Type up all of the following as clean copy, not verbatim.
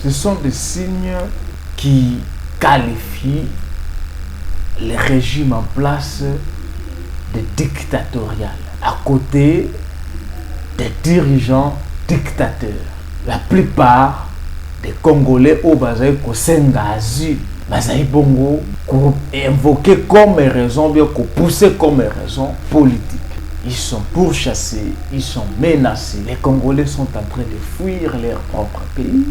Ce sont des signes qui qualifient les régimes en place de dictatorial, à côté des dirigeants dictateurs. La plupart des Congolais au Bazaï Kosengazi, Bazaï Bongo, invoqués comme raison, bien poussés comme raison politique. Ils sont pourchassés, ils sont menacés. Les Congolais sont en train de fuir leur propre pays,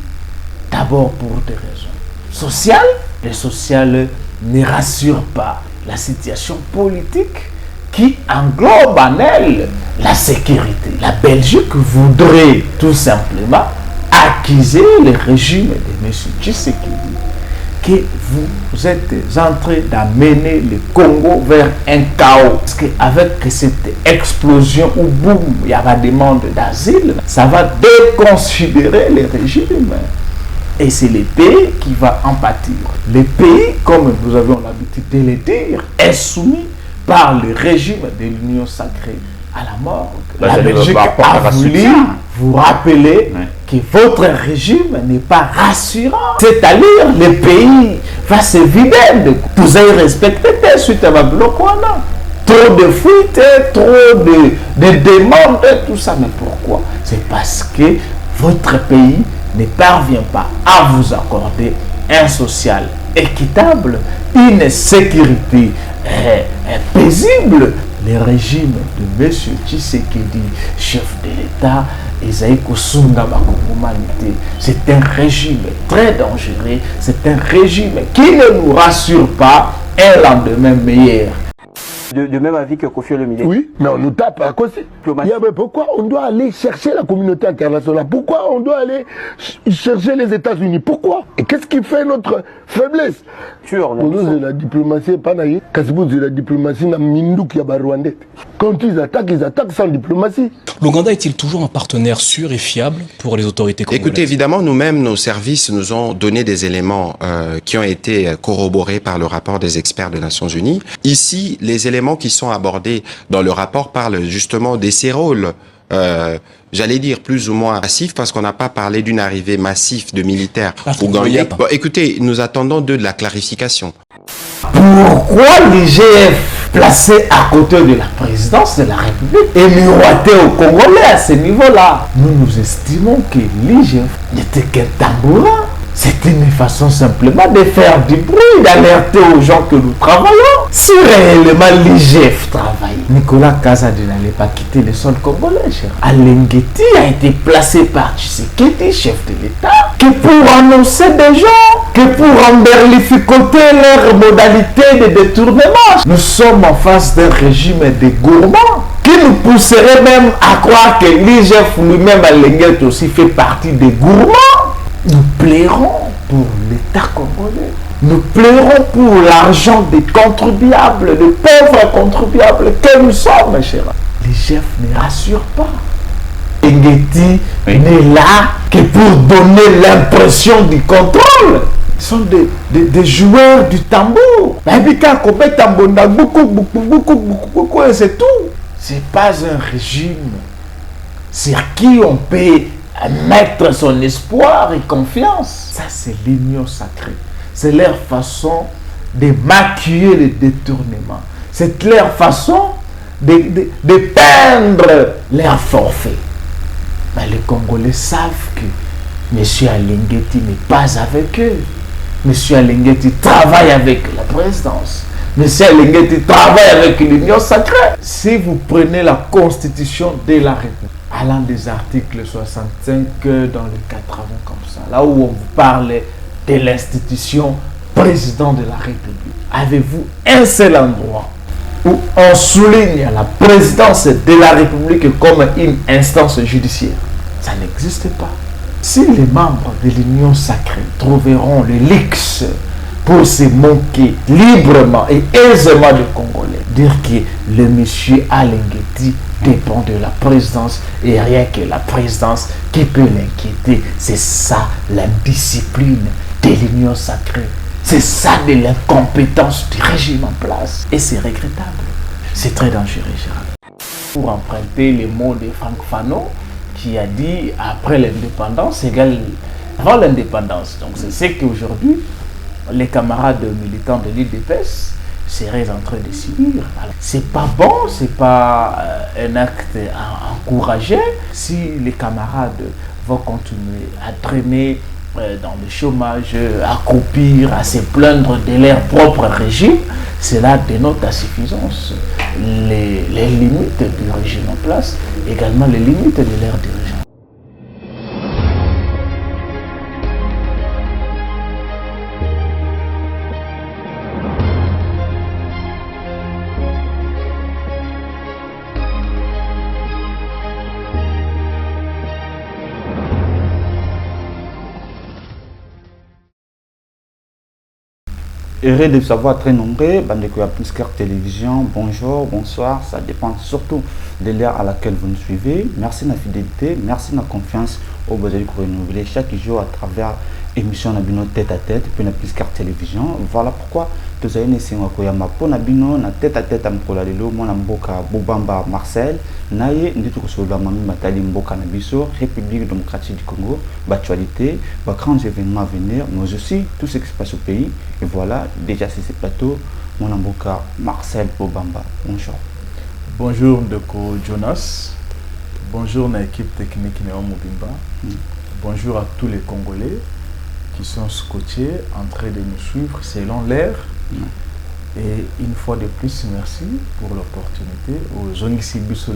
d'abord pour des raisons sociales. Les sociales ne rassurent pas. La situation politique qui englobe en elle la sécurité. La Belgique voudrait tout simplement accuser le régime de M. Tshisekedi que vous êtes en train d'amener le Congo vers un chaos. Parce qu'avec cette explosion ou boum, il y a la demande d'asile, ça va déconsidérer le régime. Et c'est le pays qui va en pâtir. Le pays, comme nous avions l'habitude de le dire, est soumis par le régime de l'Union sacrée à la mort. La Belgique a voulu vous rappeler que votre régime n'est pas rassurant. C'est-à-dire, le pays va se vider. Vous avez respecté suite à ma bloc. Trop de fuites, trop de demandes, tout ça. Mais pourquoi? C'est parce que votre pays ne parvient pas à vous accorder un social équitable, une sécurité paisible. Le régime de M. Tshisekedi, chef de l'État, c'est un régime très dangereux, c'est un régime qui ne nous rassure pas un lendemain meilleur. De même avis que Kofi Olomide. Oui, mais on nous tape à cause. Pourquoi on doit aller chercher la communauté internationale? Pourquoi on doit aller chercher les États-Unis? Pourquoi? Et qu'est-ce qui fait notre faiblesse? C'est la diplomatie, pas naïe. C'est la diplomatie, quand ils attaquent sans diplomatie. L'Ouganda est-il toujours un partenaire sûr et fiable pour les autorités congolaises? Écoutez, évidemment, nous-mêmes, nos services nous ont donné des éléments qui ont été corroborés par le rapport des experts des Nations Unies. Ici, les éléments qui sont abordés dans le rapport parlent justement de ces rôles, j'allais dire plus ou moins massifs, parce qu'on n'a pas parlé d'une arrivée massive de militaires ougandais. Bon, écoutez, nous attendons de la clarification. Pourquoi l'IGF placé à côté de la présidence de la République est miroité aux Congolais à ce niveau-là? Nous estimons que l'IGF n'était qu'un tambourin. C'est une façon simplement de faire du bruit, d'alerter aux gens que nous travaillons. Si réellement l'IGF travaille, Nicolas Kazadi n'allait pas quitter le sol congolais, cher. Alengeti a été placé par Tshisekedi, chef de l'État, que pour annoncer des gens, que pour emberlificoter leurs modalités de détournement. Nous sommes en face d'un régime de gourmands qui nous pousserait même à croire que l'IGF lui-même, Alengeti aussi, fait partie des gourmands. Nous plairons pour l'État congolais. Nous plairons pour l'argent des contribuables, des pauvres contribuables que nous sommes, mes chers. L'IGF ne rassure pas. Ngeti n'est là que pour donner l'impression du contrôle. Ce sont des joueurs du tambour. Et c'est tout. Ce n'est pas un régime sur qui on peut mettre son espoir et confiance. Ça, c'est l'union sacrée. C'est leur façon de maquiller le détournement. C'est leur façon de peindre leur forfait. Mais les Congolais savent que M. Alengeti n'est pas avec eux. M. Alengeti travaille avec la présidence. M. Alengeti travaille avec l'union sacrée. Si vous prenez la constitution de la République, allant des articles 65 dans les 80 comme ça, là où on vous parle de l'institution président de la République, avez-vous un seul endroit où on souligne la présidence de la République comme une instance judiciaire? Ça n'existe pas. Si les membres de l'Union sacrée trouveront le luxe pour se moquer librement et aisément des Congolais, dire que le monsieur Alengeti dépend de la présidence et rien que la présidence qui peut l'inquiéter, c'est ça la discipline de l'Union sacrée. C'est ça de l'incompétence du régime en place. Et c'est regrettable. C'est très dangereux, Gérald. Pour emprunter les mots de Franck Fanon, qui a dit après l'indépendance égale avant l'indépendance. Donc c'est ce qu'aujourd'hui, les camarades militants de l'IDPS seraient en train de subir. C'est pas bon, c'est pas un acte encouragé. Si les camarades vont continuer à traîner dans le chômage, à croupir, à se plaindre de leur propre régime, cela dénote à suffisance les limites du régime en place, également les limites de leur dirigeants. Heureux de savoir très nombreux, Bandeko à Plisker Télévision, bonjour, bonsoir, ça dépend surtout de l'heure à laquelle vous nous suivez. Merci de la fidélité, merci de la confiance au besoin de renouveler chaque jour à travers émission Nabino tête à tête, puis la Plisker Télévision. Voilà pourquoi nous avons essayé de pour Nabino, na tête à tête à Mkolalelo, mon amboka Boubamba Marcel, naye nditu kusoba mami matali mboka nabiso, République démocratique du Congo, l'actualité, les grands événements à venir, mais aussi tout ce qui se passe au pays. Et voilà, déjà sur ce plateau, mon amboka Marcel Boubamba. Bonjour. Bonjour Ndeko Jonas. Bonjour à l'équipe technique Néo Mobimba. Bonjour à tous les Congolais qui sont scotchés en train de nous suivre selon l'heure. Et une fois de plus, merci pour l'opportunité. Aux Zonisibiso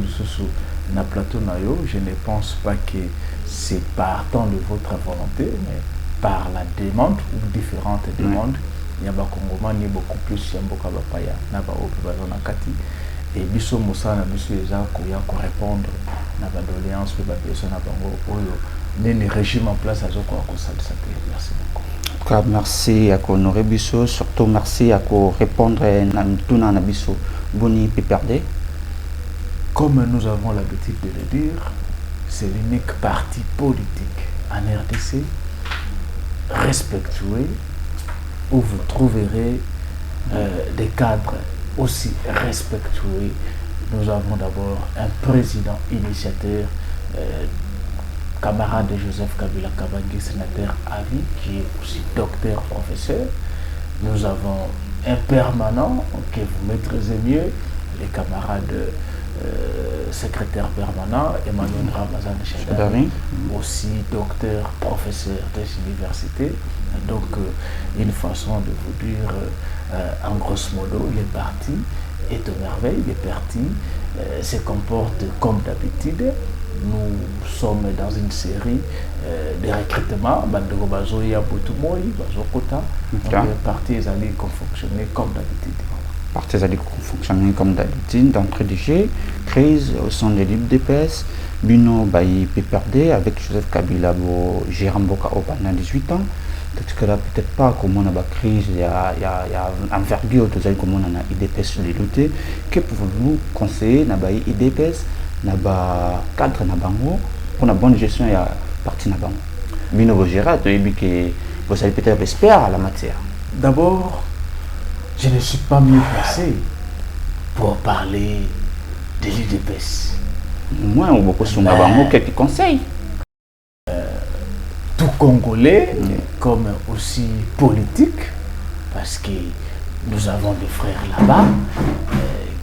na plateau Nayo, je ne pense pas que c'est partant de votre volonté, mais par la demande ou différentes demandes. Il y a beaucoup plus de Bapaya, Kati. Et biso Moussa na biso eza koya ko répondre na ba doléance pe ba besoin na bango oyo nene régime en place azo ko salisa pe. Merci beaucoup. Merci à honorer biso, surtout merci à répondre na tuna na biso boni peperde. Comme nous avons l'habitude de le dire, c'est l'unique parti politique en RDC respectueux où vous trouverez des cadres aussi respectueux. Nous avons d'abord un président initiateur, camarade de Joseph Kabila Kabange, sénateur à vie, qui est aussi docteur, professeur. Nous avons un permanent que vous maîtrisez mieux, les camarades secrétaire permanent, Emmanuel Ramazan Chadari, aussi docteur, professeur des universités. Donc, une façon de vous dire, en grosso modo, les partis est au merveille, les partis se comportent comme d'habitude. Nous sommes dans une série de recrutements. Les partis allaient fonctionner comme d'habitude. Partis allaient fonctionner comme d'habitude. D'entrée de jeu, crise au sein de l'IDPS, Bino Bayi PPRD avec Joseph Kabila, Jérôme Boka au pendant 18 ans. Parce que là, peut-être pas comme on a une crise, il y a envergure, comme on a IDPS de lutter. Que pouvez-vous conseiller dans l'IDPS, dans le cadre pour la bonne gestion de la partie Nabango? Bino Bogera, vous avez peut-être espérer à la matière. D'abord, je ne suis pas mieux placé pour parler de l'IDPS. Moi, on beaucoup sur Nabango quelques conseils. Tout Congolais, comme aussi politique, parce que nous avons des frères là-bas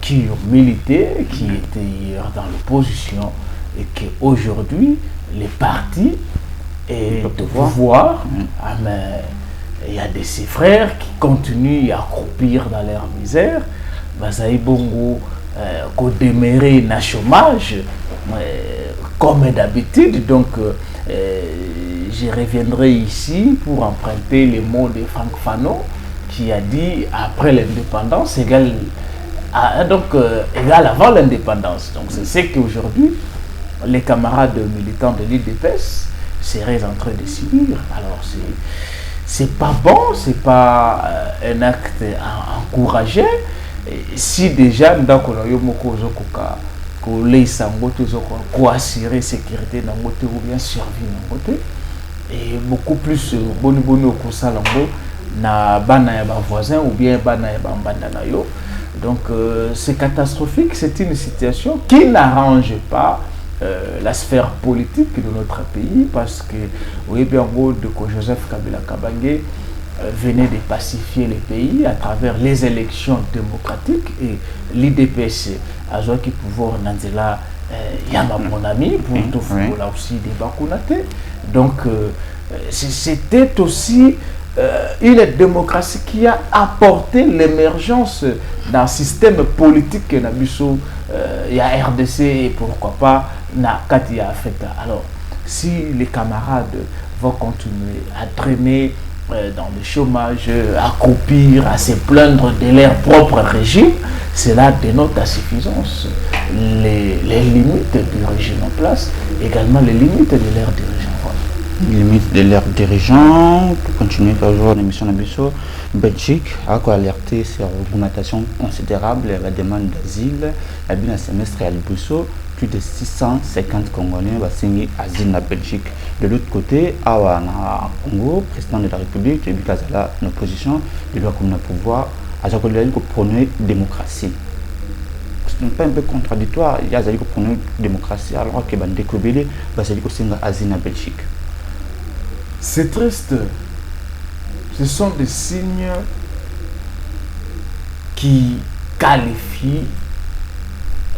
qui ont milité, qui étaient dans l'opposition et qu'aujourd'hui, les partis et de pouvoir, il y a de ces frères qui continuent à croupir dans leur misère. Bazaï Bongo, qu'au démarrer na chômage, comme d'habitude, donc je reviendrai ici pour emprunter les mots de Franck Fanon qui a dit après l'indépendance égale avant l'indépendance. Donc c'est ce qu'aujourd'hui les camarades militants de l'IDPS seraient en train de subir. Alors c'est pas bon, c'est pas un acte encouragé. Si déjà nous avons assurer sécurité dans côté ou bien survie dans côté et beaucoup plus boni au kosalango na bana ya ba voisin ou bien bana ya ba mbanda na yo. Donc c'est catastrophique, c'est une situation qui n'arrange pas la sphère politique de notre pays, parce que oui, bien de Joseph Kabila Kabange venait de pacifier les pays à travers les élections démocratiques, et l'IDPS a joué qui pouvoir Nanzela Yama mon ami pour tout là aussi des Bakunate. Donc c'était aussi une démocratie qui a apporté l'émergence d'un système politique que Nabiso il y a RDC et pourquoi pas na Katia Africa. Alors si les camarades vont continuer à traîner dans le chômage, à croupir, à se plaindre de leur propre régime, cela dénote à suffisance les limites du régime en place, également les limites de leurs dirigeants. Les limites de leurs dirigeants, pour continuer toujours l'émission Nabiso, Belgique a alerté sur l'augmentation considérable de la demande d'asile. La bien semestre à Libusso, plus de 650 Congolais vont signer asile en Belgique. De l'autre côté, à Congo, président de la République, Bikazala, une opposition, il doit comme le pouvoir, à chaque fois qu'il prôner démocratie. Ce n'est pas un peu contradictoire, il y a des gens qui prôner démocratie alors que les décobélés vont signer asile en Belgique. C'est triste. Ce sont des signes qui qualifient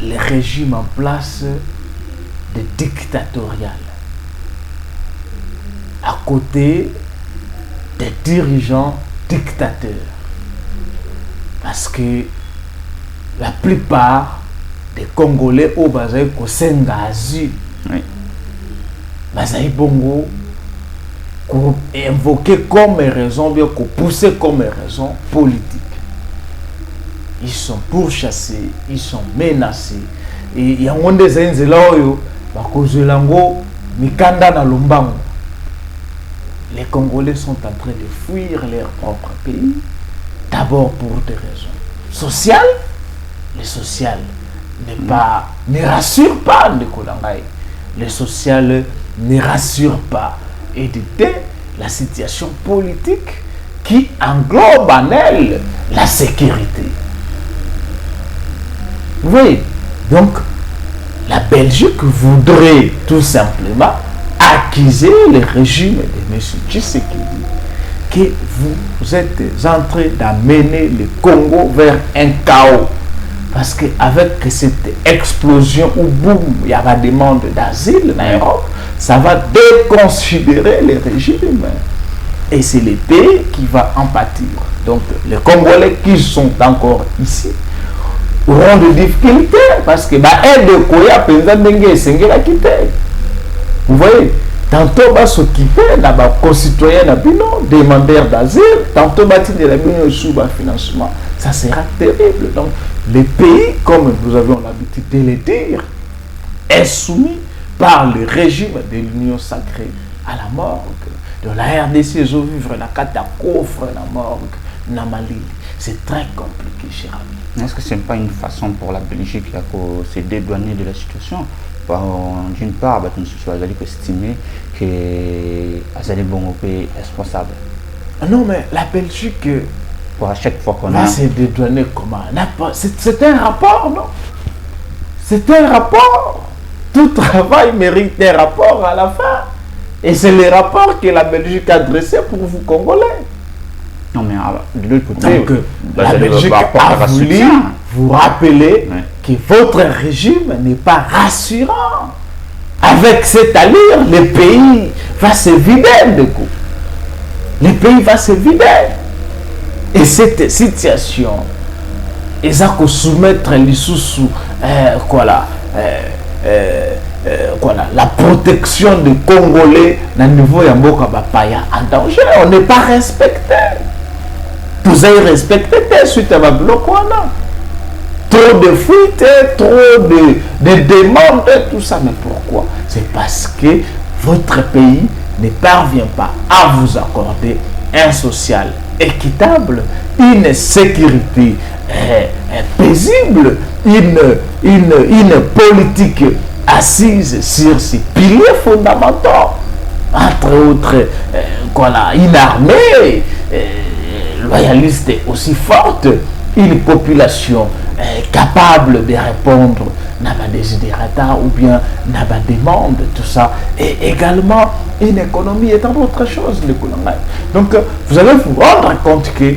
les régimes en place de dictatorial. À côté des dirigeants dictateurs. Parce que la plupart des Congolais au Bazaï Kosenga Azul, Bazaï Bongo, qu'on invoquait comme raison, bien qu'on poussait comme raison politique. Ils sont pourchassés, ils sont menacés. Et il y a un des enzeloyo, Bakozelango, Mikanda na Lumbango. Les Congolais sont en train de fuir leur propre pays, d'abord pour des raisons sociales. Les sociales ne rassurent pas de Kolangaï. Les sociales ne rassurent pas. Et la situation politique qui englobe en elle la sécurité. Vous voyez, donc la Belgique voudrait tout simplement accuser le régime de M. Tshisekedi que vous êtes en train d'amener le Congo vers un chaos. Parce qu'avec cette explosion où boum, il y a la demande d'asile en Europe, ça va déconsidérer les régimes. Et c'est le pays qui va en pâtir. Donc les Congolais qui sont encore ici auront des difficultés parce que aide de Koya Penzadengue et Sengela quitter. Vous voyez, tantôt va s'occuper d'un concitoyen demandeur d'asile, tantôt va tirer la bino sous financement. Ça sera terrible. Donc les pays, comme nous avions l'habitude de le dire, est soumis par le régime de l'Union sacrée à la morgue. De la RDC, ils vivre la catastrophe, la morgue, la Mali. C'est très compliqué, cher ami. Est-ce que ce n'est pas une façon pour la Belgique de se dédouaner de la situation? D'une part, nous allons estimer que Azali Bongo est responsable. Non, mais la Belgique, pour à chaque fois qu'on va se dédouaner comment? C'est un rapport, non? C'est un rapport. Tout travail mérite un rapport à la fin. Et c'est le rapport que la Belgique a dressé pour vous Congolais. Non, mais de l'autre côté, donc, la Belgique a voulu vous rappeler que votre régime n'est pas rassurant. Avec cette allure, le pays va se vider de coup. Le pays va se vider. Et cette situation, ils ont soumettre les sous la protection des Congolais dans le niveau de Mboka Bapaya en danger. On n'est pas respecté. Vous avez respecté suite à ma bloc. Trop de fuites, trop de demandes, tout ça. Mais pourquoi? C'est parce que votre pays ne parvient pas à vous accorder un social équitable, une sécurité paisible, une politique assise sur ces piliers fondamentaux, entre autres, une armée loyaliste aussi forte, une population capable de répondre n'a pas desiderata ou bien n'a pas demande, tout ça. Et également, une économie est autre chose, l'économie. Donc, vous allez vous rendre compte que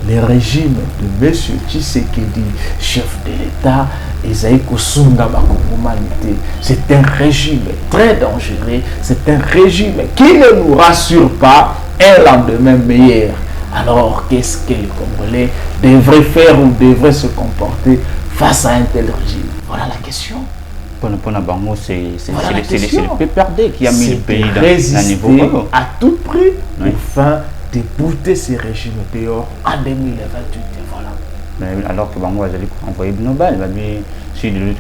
le régime de M. Tshisekedi, chef de l'État, c'est un régime très dangereux, c'est un régime qui ne nous rassure pas un lendemain meilleur. Alors, qu'est-ce que les Congolais devraient faire ou devraient se comporter face à un tel régime? Voilà la question. C'est le PPRD qui a mis le pays dans un niveau à tout prix afin de bouter ces régimes dehors en 2028. Voilà. Mais alors que Bango a envoyé Nobel, si le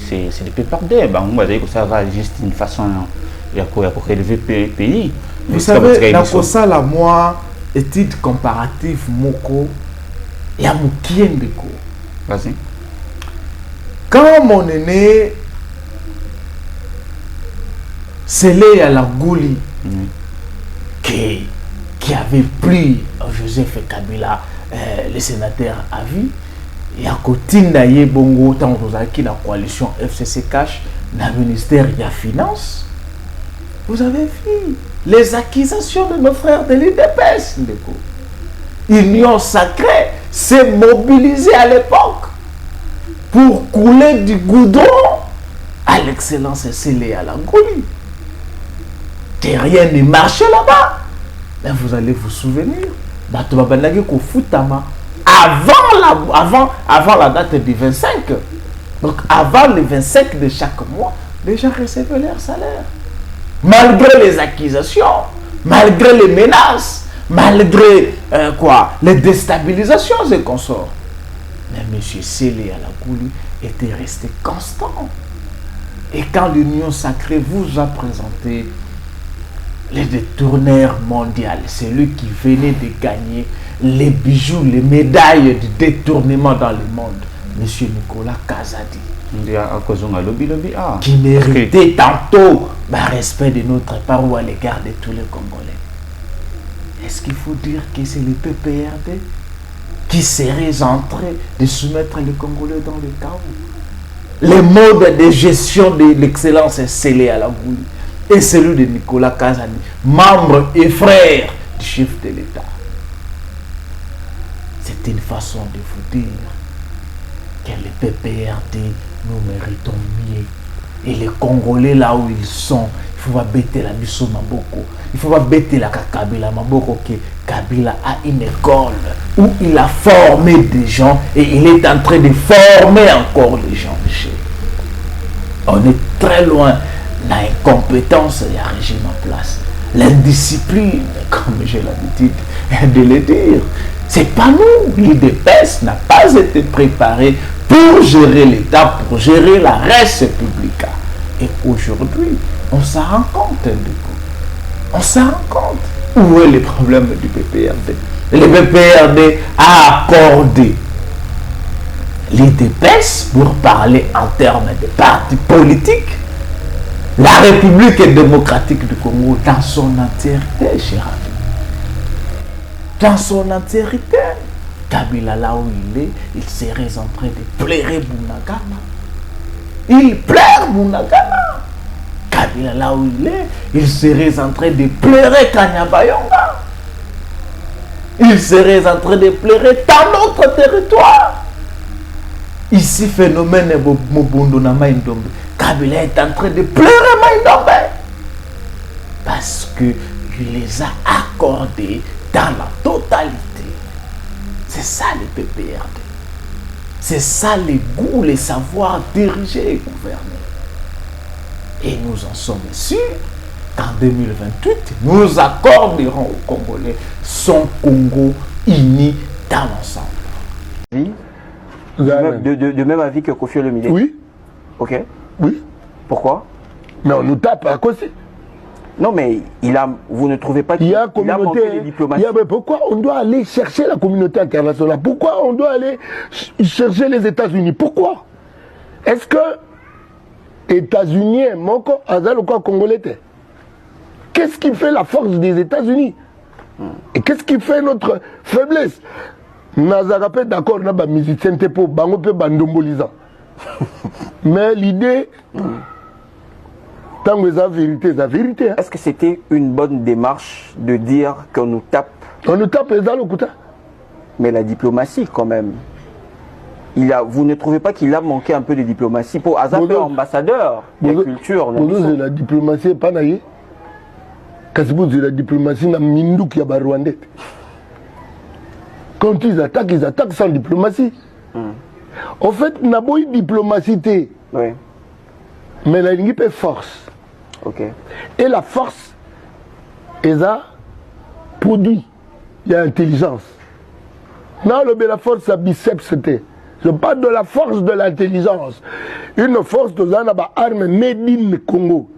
c'est le PPRD, Bango ça va juste une façon pour élever le pays. Vous savez, dans ça, la moi, étude comparative, Moko, il y a Mukiendeko. Vas-y. Quand mon aîné scellé à la Gouli, qui avait pris Joseph Kabila, le sénateur à vie, et à côté de Bongo, tant que la coalition FCC Cash, dans le ministère de la Finance, vous avez vu les accusations de nos frères de l'UDPS. L'Union sacrée s'est mobilisée à l'époque pour couler du goudron à l'excellence scellée à la Gouli. Et rien ne marchait là-bas. Mais vous allez vous souvenir, avant la date du 25, donc avant le 25 de chaque mois, les gens recevaient leur salaire. Malgré les accusations, malgré les menaces, malgré les déstabilisations et consorts. Mais M. Sélé à la Gouli était resté constant. Et quand l'Union sacrée vous a présenté les détourneurs mondiaux, c'est lui qui venait de gagner les bijoux, les médailles du détournement dans le monde, M. Nicolas Kazadi. Qui méritait tantôt le respect de notre part ou à l'égard de tous les Congolais. Est-ce qu'il faut dire que c'est le PPRD qui serait en train de soumettre les Congolais dans le chaos? Le mode de gestion de l'excellence est scellé à la Gouli et celui de Nicolas Kazadi, membre et frère du chef de l'État. C'est une façon de vous dire que les PPRD, nous méritons mieux. Et les Congolais, là où ils sont, il faut pas bêter la Bisso Maboko. Il faut pas bêter la Kabila Maboko, que Kabila a une école où il a formé des gens et il est en train de former encore des gens. On est très loin de l'incompétence et un régime en place. L'indiscipline, comme j'ai l'habitude de le dire, c'est pas nous. L'IDPS n'a pas été préparé pour gérer l'État, pour gérer la res publica. Et aujourd'hui, on s'en rend compte. On s'en rend compte. Où est le problème du PPRD? Le PPRD a accordé l'IDPS, pour parler en termes de parti politique, la République démocratique du Congo dans son entièreté, cher ami. Dans son entièreté. Kabila, là où il est, il serait en train de pleurer Bunagana. Il pleure Bunagana. Kabila, là où il est, il serait en train de pleurer Kanyabayonga. Il serait en train de pleurer dans notre territoire. Ici, phénomène Mobundo na Maïndombe. Kabila est en train de pleurer Maïndombe. Parce qu'il les a accordés dans la totalité. C'est ça le PPRD. C'est ça les goûts, les savoirs diriger et gouverner. Et nous en sommes sûrs qu'en 2028, nous accorderons aux Congolais son Congo uni dans l'ensemble. Oui. De même avis que Kofi Olomide. Oui. Ok. Oui. Pourquoi? Mais on nous tape à cause. Non, mais vous ne trouvez pas qu'il y a communauté, mais pourquoi on doit aller chercher la communauté internationale? Pourquoi on doit aller chercher les États-Unis? Pourquoi? Est-ce que États-Unis, Moko, Azal ou quoi Congolais? Qu'est-ce qui fait la force des États-Unis? Et qu'est-ce qui fait notre faiblesse? Nazarapé d'accord, n'a pas musicien pour bango pe bandombolisa. Mais l'idée, tant que la vérité, c'est la vérité. Hein. Est-ce que c'était une bonne démarche de dire qu'on nous tape? On nous tape les alokouta. Mais la diplomatie, quand même. Vous ne trouvez pas qu'il a manqué un peu de diplomatie pour Azapé ambassadeur de la culture? C'est la diplomatie, pas naïe. Quand c'est la diplomatie, na Mindouk ya Rwandais. Quand ils attaquent sans diplomatie. En fait, n'a pas eu diplomatie. Oui. Mais la ligne est force. Ok. Et la force, elle a produit. Il y a intelligence. Non, la force, c'est biceps, c'était. Je parle de la force de l'intelligence. Une force de l'arme made in Congo.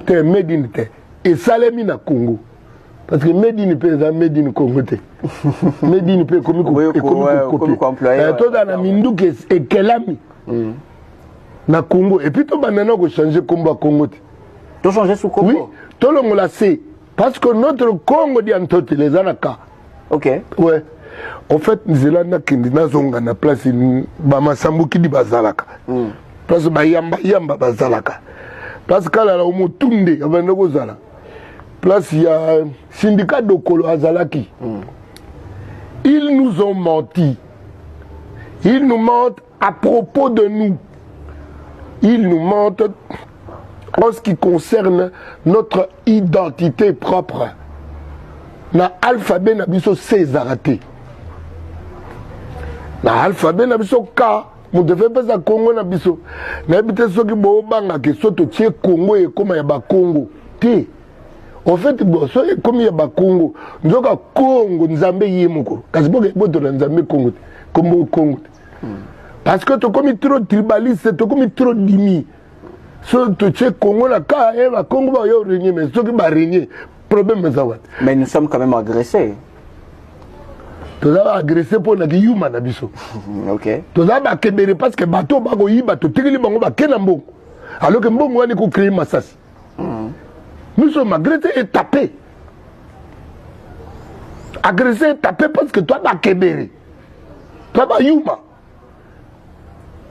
C'est made in te. Et Salemi na Congo. Parce que made in pe za made in Congo te. Made in pe comme employé. Tout dans la Mindouk et Kelami. Na Congo. Et puis tout maintenant que changer Congo à Congo. Tout changer sous Congo. Oui. Tout le monde l'a sait. Parce que notre Congo dit en tout les anaka. Ok. Ouais. En fait, nous avons na place Bamasambu qui dit bazalaka. Place Bayamba Yamba bazalaka. Place Kalala Omotunde abanda kozala. Place il y a syndicat de Kolo Azalaki. Ils nous ont menti. Ils nous mentent à propos de nous. Ils nous mentent en ce qui concerne notre identité propre. Na alphabet na biso Césaraté. Na alphabet na biso K, on devait pas ça Congo na biso. Na habité ceux qui bo banga que soto tie Congo et comme ya ba Congo. Té. En fait, bon, so comme ya ba Congo, nzoka Congo nzambe yemoko. Kasi boke boto na nzambe Congo. Comme Congo. Parce que tu comme trop tribaliste, tu comme trop dimi. So tu tie Congo na ka e ba Congo ba yo régner mais ceux qui ba régner. Mais nous sommes quand même agressés. Tu as agressé pour la Guillaume Nabiso. Ok. Tu as agressé parce que bateau bago yiba tu tiri bango ba kenambo. Alors que mbongo wani ko créer massas. Nous sommes agressés et tapés. Agressés et tapés parce que toi ba kebere. Toi ba yuma.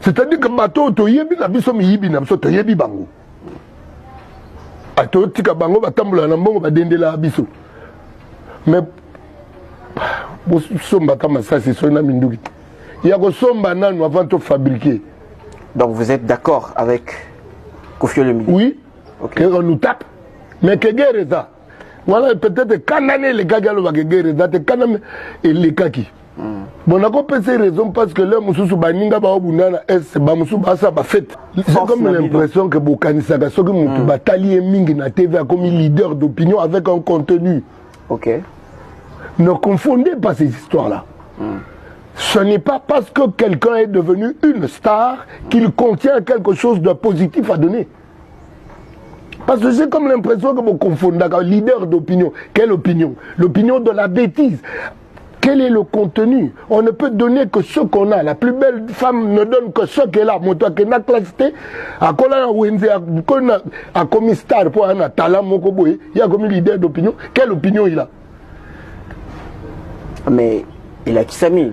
C'est-à-dire que bateau to yebi na biso mi yibi na biso to yebi bango. Tika bango batambola na mbongo badendela biso. Mais somba kama ça c'est sona minduki. Il y a ko somba nanu avant de fabriquer. Donc vous êtes d'accord avec Koffi Olomide? Oui. OK. On nous tape. Mais que guerre ça. Voilà peut-être kanane les gars galo ba guerre ça te kaname et les kaki. Bon, on a compris ces raisons parce que là, Moussou Baninga Baobunana, Moussou Bassa fait. J'ai comme l'impression que Bokani Sagasoki Moutou Batali et Mingi na TV a comme leader d'opinion avec un contenu. Ok. Ne confondez pas ces histoires-là. Ce n'est pas parce que quelqu'un est devenu une star qu'il contient quelque chose de positif à donner. Parce que j'ai comme l'impression que vous confondez un leader d'opinion. Quelle opinion? L'opinion de la bêtise. Quel est le contenu? On ne peut donner que ce qu'on a. La plus belle femme ne donne que ce qu'elle a. Moi, toi, qui n'a classé, à comme star pour un talent, il y a comme leader d'opinion. Quelle opinion il a? Mais il a qui s'est mis?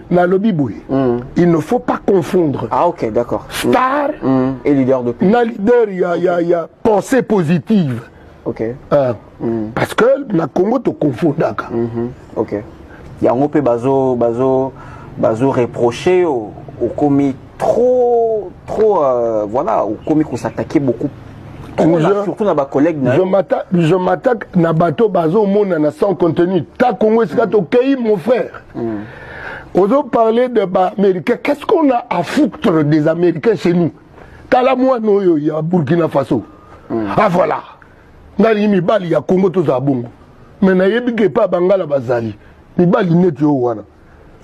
Il ne faut pas confondre. Ah, ok, d'accord. Star et leader d'opinion. Leader, il y a pensée positive. Ok. Parce que la Congo te confond. Ok. Il y a un peu bazo reproché au commis trop voilà, au commis qu'on s'attaquait beaucoup. Surtout dans ma collègue. Je m'attaque na bateau bazo mon sans contenu. Ta Congo est ok mon frère. On a parlé de Américains. Qu'est-ce qu'on a à foutre des Américains chez nous? T'as la moi no il y a Burkina Faso. Ah voilà. Nali mi bali ya Congo to za bongo. Mais na yebike pas Bangala bazali. Mibali net yo wana.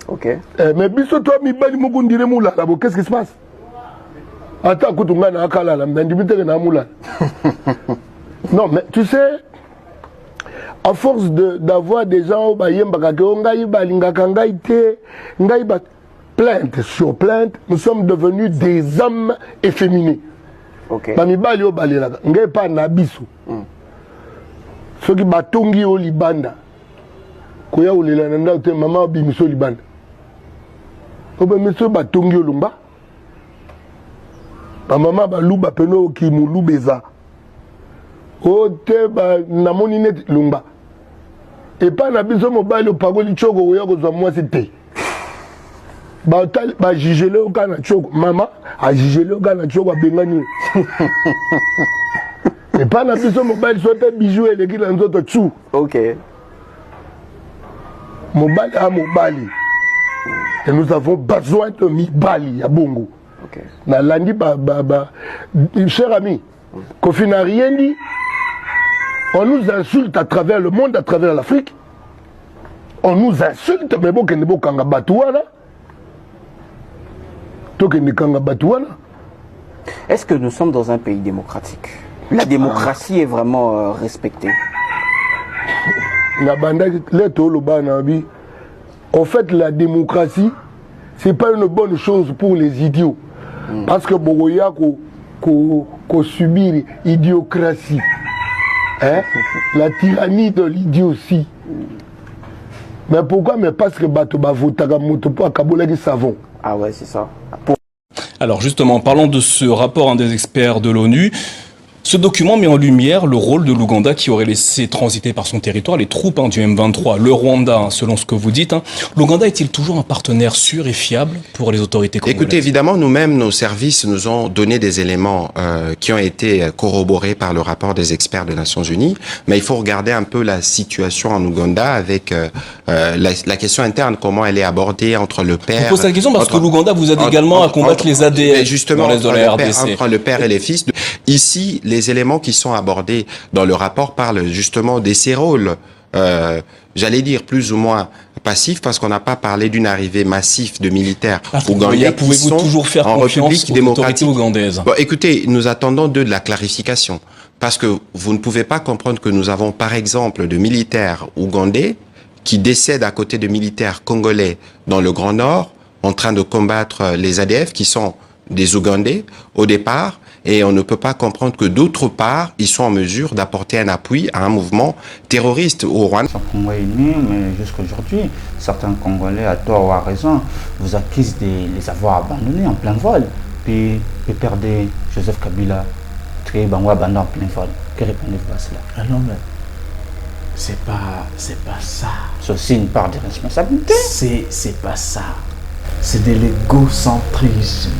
Ok. Mais biso toi mibali moko ndire moula labo, qu'est-ce qui se passe? Ata kutunga na akala la ndibite na moula. Non mais tu sais, à force d'avoir des gens au bayemba ka ngai balinga ngai te ngai ba plainte sur plainte, nous sommes devenus des hommes efféminés. Ok. Ba mibali o balela ngai pa na biso. Ceux qui batongi au Libanda. Koya ulela nanda te mama bimiso libanda. Oba miso batongi olumba. ba maman ba luba peno ki mu lubeza o te ba na moni net lumba et pas na biso mobile o pagoli choko o ya ko zwa mwasi te ba jijele o kana choko mama a jijele o kana choko abengani et pas na biso mobile so te bijou eleki na nzoto tchu. OK. Mobile à mobile. Et nous avons besoin de mibali à bongo. OK. Na landi cher ami, Kofi n'a rien dit. On nous insulte à travers le monde, à travers l'Afrique. On nous insulte, mais bon, kenebo kanga batouana. Tokeni kanga batouana. Est-ce que nous sommes dans un pays démocratique? La démocratie est vraiment respectée. En fait, la démocratie, c'est pas une bonne chose pour les idiots. Parce que Bogoya qu'on subit l'idiocratie. Hein? La tyrannie de l'idiotie. Mais pourquoi? Mais parce que Batoba Votaga Motopo Kabola qui savon. Ah ouais, c'est ça. Alors justement, parlons de ce rapport des experts de l'ONU. Ce document met en lumière le rôle de l'Ouganda qui aurait laissé transiter par son territoire les troupes du M23. Le Rwanda, selon ce que vous dites, l'Ouganda est-il toujours un partenaire sûr et fiable pour les autorités congolaises? Écoutez, évidemment, nous-mêmes, nos services nous ont donné des éléments qui ont été corroborés par le rapport des experts des Nations Unies. Mais il faut regarder un peu la situation en Ouganda avec la question interne, comment elle est abordée entre le père... Je pose cette question parce que l'Ouganda vous aide également à combattre les ADF justement, dans l'est de la RDC. Entre le père et les fils. Ici, les éléments qui sont abordés dans le rapport parlent justement de ces rôles, j'allais dire plus ou moins passifs, parce qu'on n'a pas parlé d'une arrivée massive de militaires ougandais qui sont toujours faire en République démocratique ougandaise. Bon, écoutez, nous attendons de la clarification, parce que vous ne pouvez pas comprendre que nous avons par exemple de militaires ougandais qui décèdent à côté de militaires congolais dans le Grand Nord, en train de combattre les ADF qui sont des Ougandais au départ, et on ne peut pas comprendre que d'autre part, ils sont en mesure d'apporter un appui à un mouvement terroriste au Rwanda. Le Congo est né, mais jusqu'à aujourd'hui, certains Congolais, à tort ou à raison, vous accusent de les avoir abandonnés en plein vol. Puis, perdez Joseph Kabila, très bango abandonné en plein vol. Que répondez-vous à cela? Ah non, mais c'est pas ça. C'est aussi une part de responsabilité. C'est pas ça. C'est de l'égocentrisme.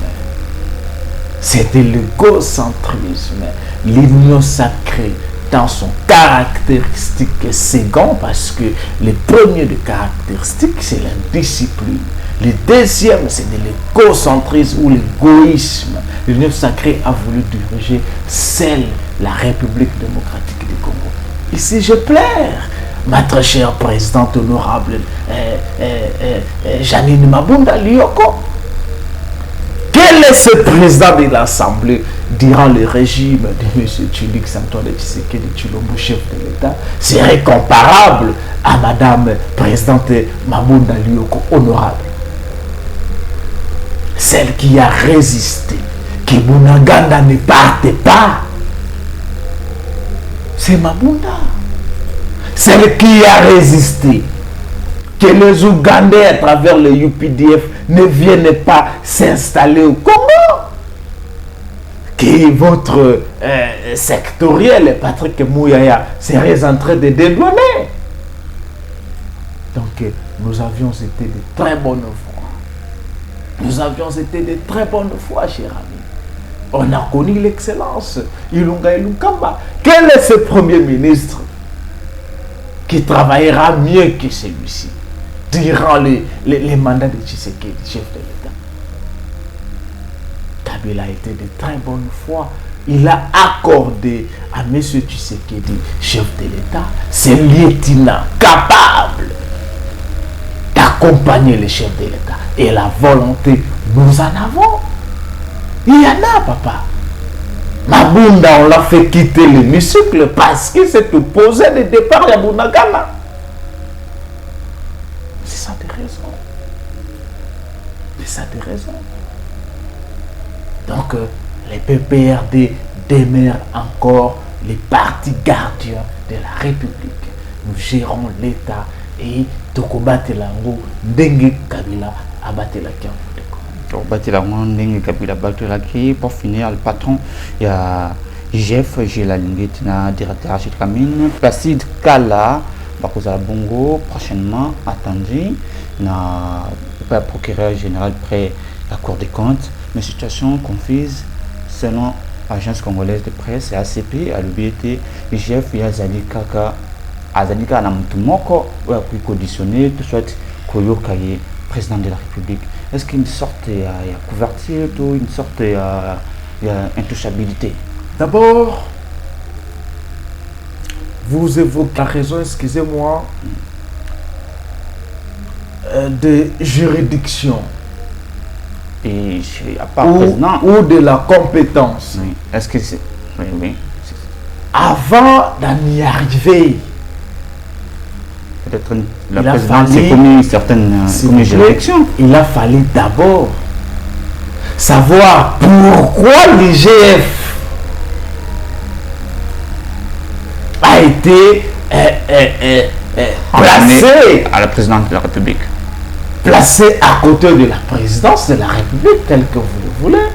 C'est de l'égocentrisme. L'union sacrée dans son caractéristique second, parce que le premier de caractéristique, c'est la discipline. Le deuxième, c'est de l'égocentrisme ou l'égoïsme. L'union sacrée a voulu diriger seule la République démocratique du Congo. Ici, je plaire. Ma très chère présidente honorable Janine Mabunda Lioko. Quel est ce président de l'Assemblée durant le régime de M. Félix Antoine Tshisekedi Tshilombo, chef de l'État, serait comparable à Madame présidente Mabunda Lioko, honorable? Celle qui a résisté, que Bunaganda ne parte pas, c'est Mabunda. Celle qui a résisté, que les Ougandais à travers le UPDF ne viennent pas s'installer au Congo, que votre sectoriel Patrick Mouyaya serait en train de dédouaner. Donc nous avions été de très bonne foi. Nous avions été de très bonne foi, cher ami. On a connu l'excellence. Ilunga Ilunkamba. Quel est ce premier ministre qui travaillera mieux que celui-ci durant les mandats de Tshisekedi, chef de l'État? Kabila a été de très bonne foi. Il a accordé à M. Tshisekedi, chef de l'État, ces lieutenants capables d'accompagner le chef de l'État. Et la volonté, nous en avons. Il y en a, papa. Mabunda, on l'a fait quitter l'hémicycle parce qu'il s'est opposé de départ à Bunagana. C'est ça des raisons. C'est ça des raisons. Donc, les PPRD demeurent encore les partis gardiens de la République. Nous gérons l'État et Tokoba Telango, Dengue Kabila, Abatela Kiambo. Pour finir, le patron, il y a Jeff, j'ai la ligne directeur architecte Camine, Placide Kala, Bakoza Bongo, prochainement attendu, na procureur général près la Cour des comptes, mais situation confuse selon l'agence congolaise de presse et ACP, à l'UBT, Jeff, il y a Zali Kaka, Azalika Namutumoko, ou a pu conditionner, tout soit Koyo Kaye, président de la République. Est-ce qu'il y a une sorte de couverture ou une sorte d'intouchabilité? D'abord, vous évoquez la raison, excusez-moi, de juridiction et à part président ou de la compétence. Oui. Est-ce que c'est... Oui, oui. Avant d'y arriver, peut-être la présidence s'est commis certaines juridictions. Il a fallu d'abord savoir pourquoi l'IGF a été placé à la présidence de la République. Placé à côté de la présidence de la République, tel que vous le voulez,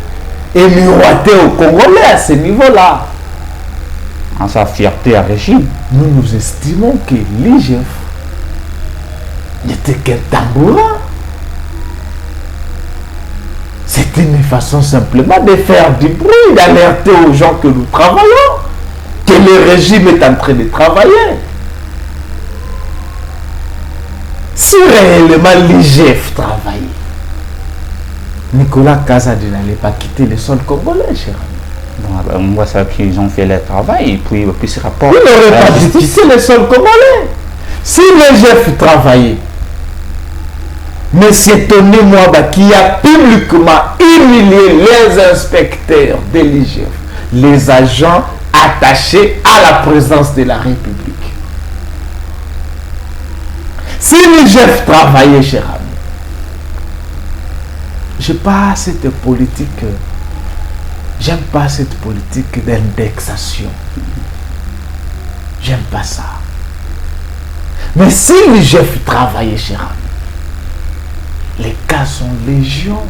et miroité au Congolais à ce niveau-là. En sa fierté à régime. Nous estimons que l'IGF n'était qu'un tambourin. C'est une façon simplement de faire du bruit, d'alerter aux gens que nous travaillons, que le régime est en train de travailler. Si réellement l'IGF travaillait, Nicolas Kazadi n'allait pas quitter le sol congolais, cher ami. On voit ça qu'ils ont fait leur travail et puis ce rapport. Il n'aurait pas dû quitter le sol congolais. Si l'IGF travaillait, mais c'est Tony Mwaba qui a publiquement humilié les inspecteurs de l'IGF, les agents attachés à la présidence de la République. Si l'IGF travaillait, cher ami, j'aime pas cette politique d'indexation. J'aime pas ça. Mais si l'IGF travaillait, cher ami, les cas sont légion.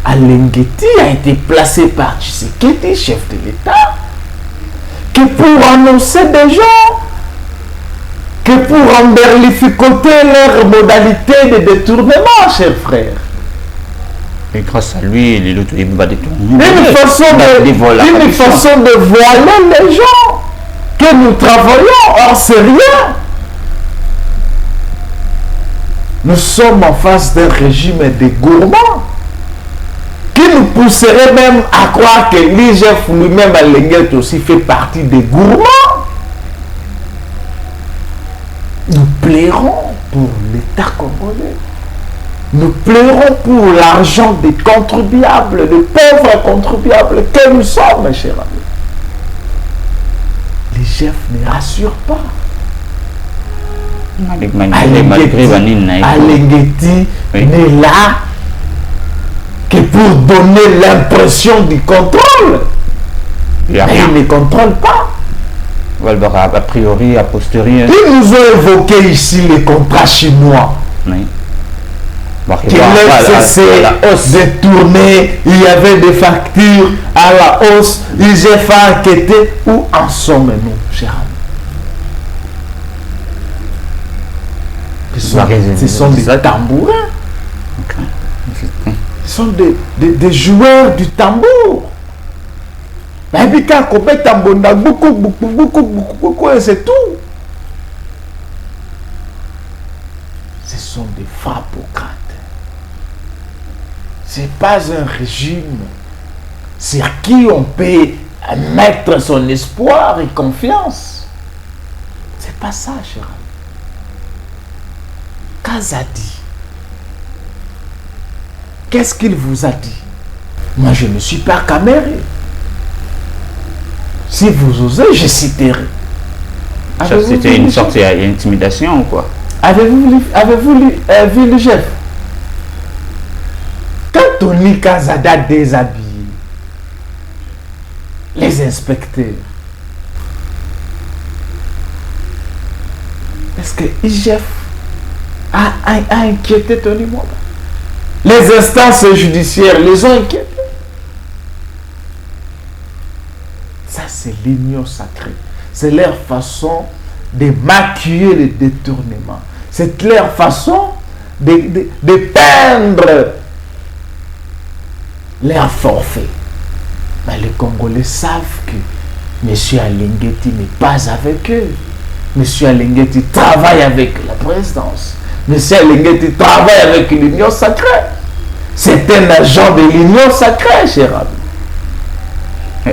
Alengeti a été placé par Tshisekedi, chef de l'État, que pour annoncer des gens, que pour emberlificoter leur modalité de détournement, chers frères. Et grâce à lui, les autres, il va détourner. Une façon de voiler les gens que nous travaillons. Or, c'est rien. Nous sommes en face d'un régime de gourmands qui nous pousserait même à croire que l'IGF lui-même à Lenguet aussi fait partie des gourmands. Nous plairons pour l'État congolais. Nous pleurons pour l'argent des contribuables, des pauvres contribuables que nous sommes, chers amis. Les chefs ne rassurent pas. Alengeti n'est là que pour donner l'impression du contrôle. Mais il ne contrôle pas. A priori, a posteriori. Ils nous ont évoqué ici les contrats chinois. Oui. Qui laissent cesser de tourner, il y avait des factures à la hausse, ils ont fait enquêter. Où en sommes-nous, chers amis? Ce sont des tambourins. Ce sont des joueurs du tambour. Et puis quand on met tambour, beaucoup, et c'est tout. Ce sont des frappes au crâne. Ce n'est pas un régime sur qui on peut mettre son espoir et confiance. C'est pas ça, cher ami. Kazadi, qu'est-ce qu'il vous a dit? Moi, je ne suis pas caméré. Si vous osez, je citerai. C'était une sorte d'intimidation ou quoi? Avez-vous vu le chef? Quand Tony Kazada déshabille les inspecteurs, est-ce que IGF a inquiété Tony Mwaba? Les instances judiciaires les ont inquiétés. Ça, c'est l'union sacrée. C'est leur façon de maquiller les détournements. C'est leur façon de peindre leur forfait. Mais les Congolais savent que M. Alingueti n'est pas avec eux. M. Alingueti travaille avec la présidence. M. Alingueti travaille avec l'union sacrée. C'est un agent de l'union sacrée, cher ami.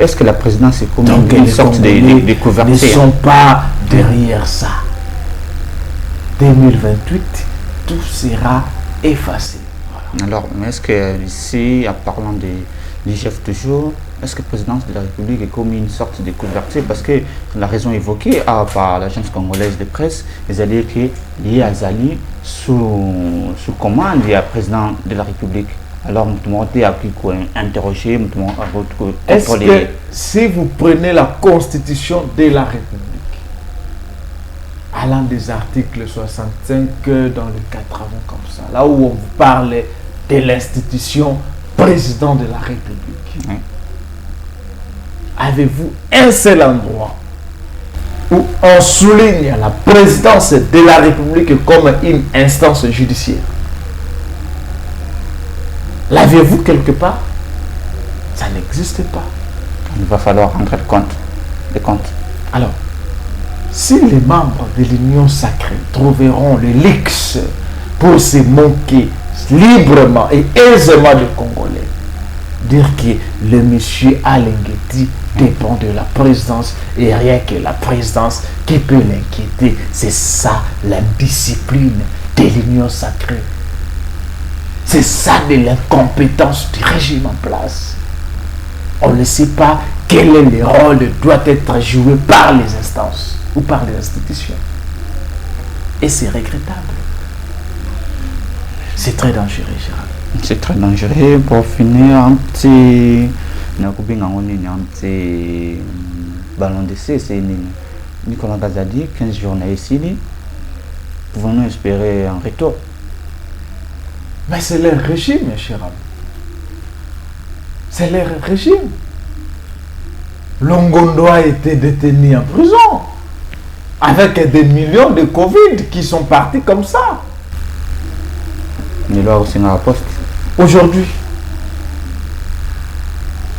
Est-ce que la présidence est comme une sorte de couverture? Ils ne sont pas derrière ça. 2028, tout sera effacé. Alors, est-ce que ici, en parlant des chefs toujours, est-ce que la présidence de la République est comme une sorte de couverture? Parce que la raison évoquée par l'agence congolaise de presse, ils allaient que l'IAZali sous commande du président de la République. Alors, nous avons interrogé, nous avons contrôlé. Est-ce que si vous prenez la constitution de la République, allant des articles 65 dans le 80 comme ça, là où on vous parle de l'institution président de la République, oui. Avez-vous un seul endroit où on souligne la présidence de la République comme une instance judiciaire? L'avez-vous quelque part? Ça n'existe pas. Il va falloir rendre compte. Alors, si les membres de l'Union sacrée trouveront le luxe pour se moquer librement et aisément des Congolais, dire que le monsieur Alingueti dépend de la présidence et rien que la présidence qui peut l'inquiéter, c'est ça la discipline de l'Union sacrée. C'est ça de l'incompétence du régime en place. On ne sait pas quel est le rôle doit être joué par les instances ou par les institutions. Et c'est regrettable. C'est très dangereux, Gérald. C'est très dangereux. Pour finir, un petit ballon d'essai, c'est Nicolas Gazadi, 15 journées ici. Pouvons-nous espérer un retour? Mais c'est leur régime, mes chers amis. C'est leur régime. Longondo a été détenu en prison avec des millions de Covid qui sont partis comme ça. Il est aussi dans la poste. Aujourd'hui,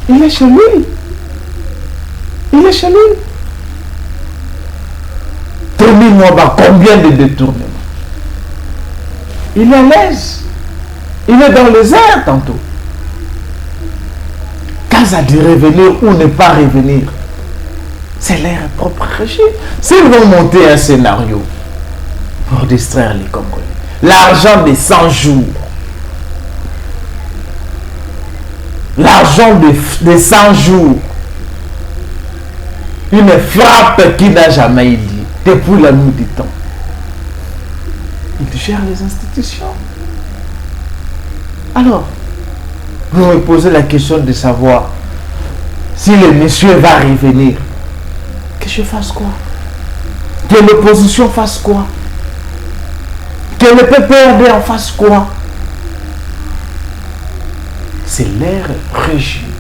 il est chez lui. Il est chez lui. Tony-moi combien de détournements. Il est à l'aise. Il est dans les airs tantôt. Kaza dit revenir ou ne pas revenir. C'est leur propre régime. S'ils vont monter un scénario pour distraire les Congolais, l'argent des 100 jours, l'argent des 100 jours, une frappe qui n'a jamais eu lieu depuis la nuit du temps. Ils gèrent les institutions. Alors, vous me posez la question de savoir si le monsieur va revenir. Que je fasse quoi? Que l'opposition fasse quoi? Que le PPRD en fasse quoi? C'est leur régime.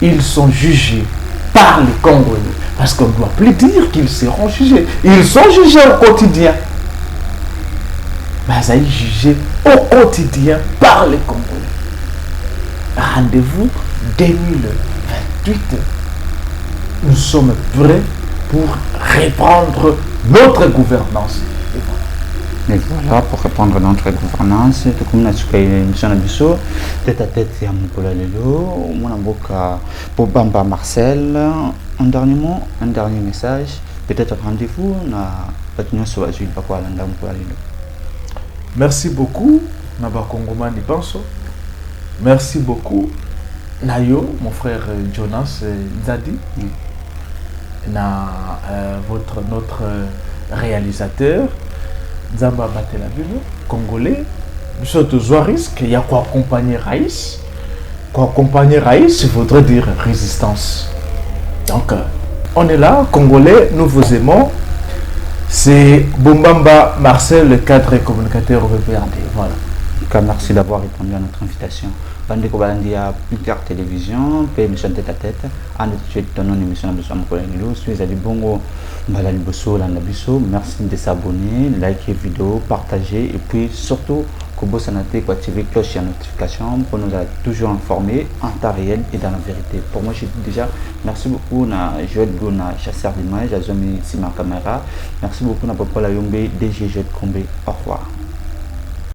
Ils sont jugés par les Congolais. Parce qu'on ne doit plus dire qu'ils seront jugés. Ils sont jugés au quotidien. Mais ils sont jugés au quotidien par les Congolais. Rendez-vous 2028. Nous sommes prêts pour reprendre notre gouvernance. Et voilà, pour reprendre notre gouvernance, comme nous avons tête à tête à Moupolalelo, pour Bamba Marcel, un dernier mot, un dernier message, peut-être rendez-vous na Merci beaucoup, Naba Kongomani Banso. Merci beaucoup, Nayo, mon frère Jonas Nzadi, notre réalisateur, Nzamba Batelabilo, congolais. Nous sommes tous à risque, il y a quoi accompagner Raïs. Quoi accompagner Raïs, il faudrait dire résistance. Donc, on est là, congolais, nous vous aimons. C'est Bombamba Marcel, le cadre communicateur au PPRD. Voilà. Merci d'avoir répondu à notre invitation. Bandeko Balandia, Pinker Télévision, paye émission tête à tête. En étude, ton nom émission de Bissou Mokolanilo. Si vous avez bongo, Balaniboso, Landabiso. Merci de s'abonner, liker vidéo, partager et puis surtout, Kobo Sanate, activer cloche et notification pour nous toujours informer en temps réel et dans la vérité. Pour moi, je dis déjà merci beaucoup à Joël Gona, chasseur d'images, à Zomi Sima Caméra. Merci beaucoup à Papa Layombe, DG Jet Combe. Au revoir.